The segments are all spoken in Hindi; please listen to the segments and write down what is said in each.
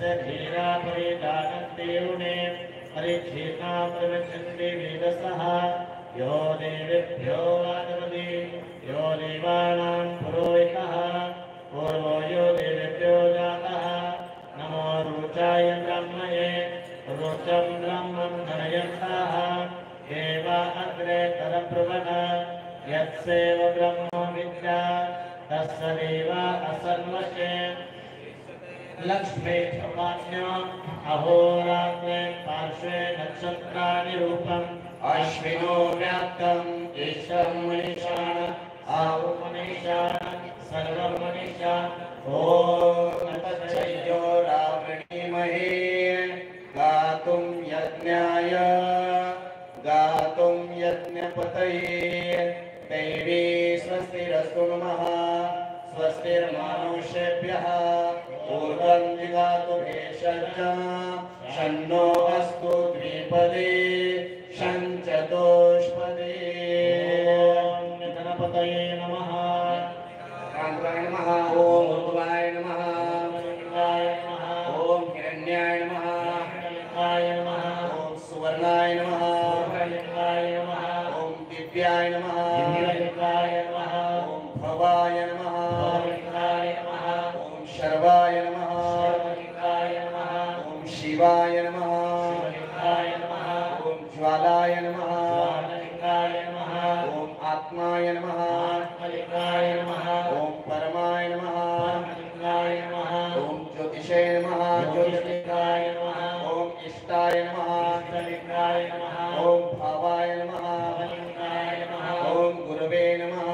यस्य धीरा परिजानन्ति यूने परिच्छेना प्रवक्षन्ति वेदसः यो देवेभ्यो वादवति यो देवानां पुरोहितः पूर्वो यो देवेभ्यो जातः नमो रुचाय ब्रह्मणे रुचं ब्रह्मं धनयन्तः देवा अग्रे तरब्रुवन् यत्सेव ब्रह्मो विद्या तस्य देवा असन्वशे लक्ष्मी क्षमान्यो अहोरात्रे पार्श्वे नक्षत्राणि रूपम् अश्विनो व्याप्तम् ईशं मनीषाण आवो मनीषाण सर्वं मनीषाण ॐ तच्चयो रावणीमहे गातुं यज्ञाय गातुं यज्ञपतये दैवी स्वस्तिरस्तु नमः स्वस्तिर्मानुषेभ्यः ऊर्ध्वं जिगातु भेषज शन्नो अस्तु द्विपदे शञ्चतुष्पदे गणपतये नमः कान्ताय नमः ॐ ऊर्ध्वाय नमः लिंगाय नमः ॐ हिरण्याय नमः लिंगाय नमः ॐ सुवर्णाय नमः लिंगाय नमः ॐ दिव्याय नमः लिंगाय नमः ॐ भवाय नमः लिंगाय नमः ॐ शर्वाय नमः लिंगाय नमः ॐ शिवाय नमः लिंगाय नमः ॐ ज्वालाय नमः लिंगाय नमः ॐ आत्माय नमः लिंगाय नमः ॐ परमाय नमः लिंगाय नमः ॐ ज्योतिषे नमः ज्योतिषलिंगाय नमः ॐ इष्टाय नमः इष्टलिंगाय नमः ॐ भावाय नमः लिंगाय नमः ॐ गुरवे नमः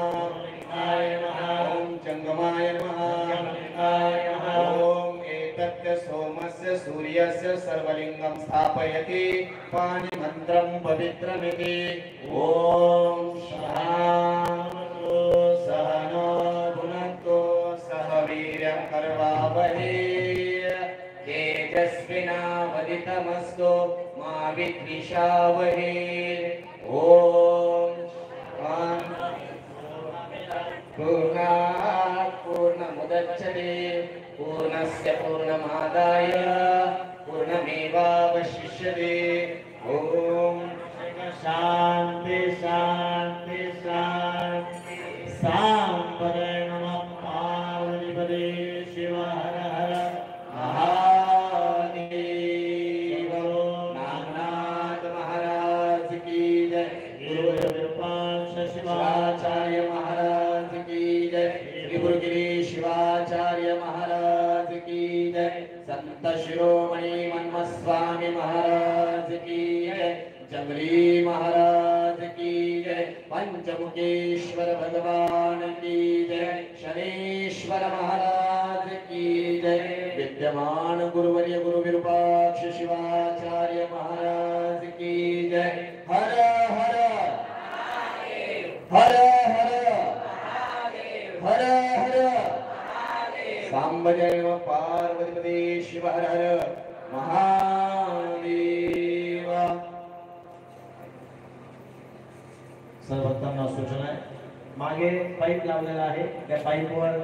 लिंगाय नमः ॐ जंगमाय नमः लिंगाय नमः ॐ एतत् सोमस्य सूर्यस्य सर्वलिंगं स्थापयति पाणिमन्त्रं पवित्रमिति ॐ शान्तु सहनो भुनक्तु सह वीर्यं करवावहै तेजस्विनावदितमस्तु मा विद्विषावहै ॐ पूर्णात् पूर्णमुदच्यते पूर्णस्य पूर्णमादाय पूर्णमेवावशिष्यते ॐ शान्ति शान्ति शान्ति सांबरे नमः पार्वतीपदे शिव हर हर महादेव नागनाथ महाराज की जय गुरुपांश शिवाचार्य महाराज की जय श्री गुरुगिरी शिवाचार्य महाराज की जय संत शिरोमणि मन्मस्वामी महाराज की जय जंगली महाराज की जय पंचमुखेश्वर भगवान की जय शनेश्वर महाराज की जय विद्यमान गुरुवर्य गुरु विरूपाक्ष शिवाचार्य महाराज की जय हर हर हर हर हर हर सांब जय पार्वतीपदे शिव हर हर महादेव सर्व भक्तांना सूचना आहे मागे पाईप लावलेला आहे त्या पाईपवर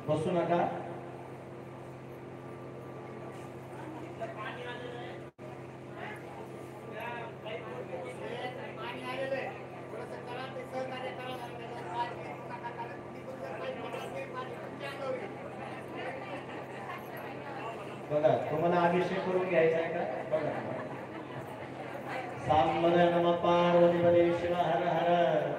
बसू नका बघा तुम्हाला अभिषेक करून घ्यायचा आहे का बघा सांबरे नमः पार्वतीपदे शिव हर हर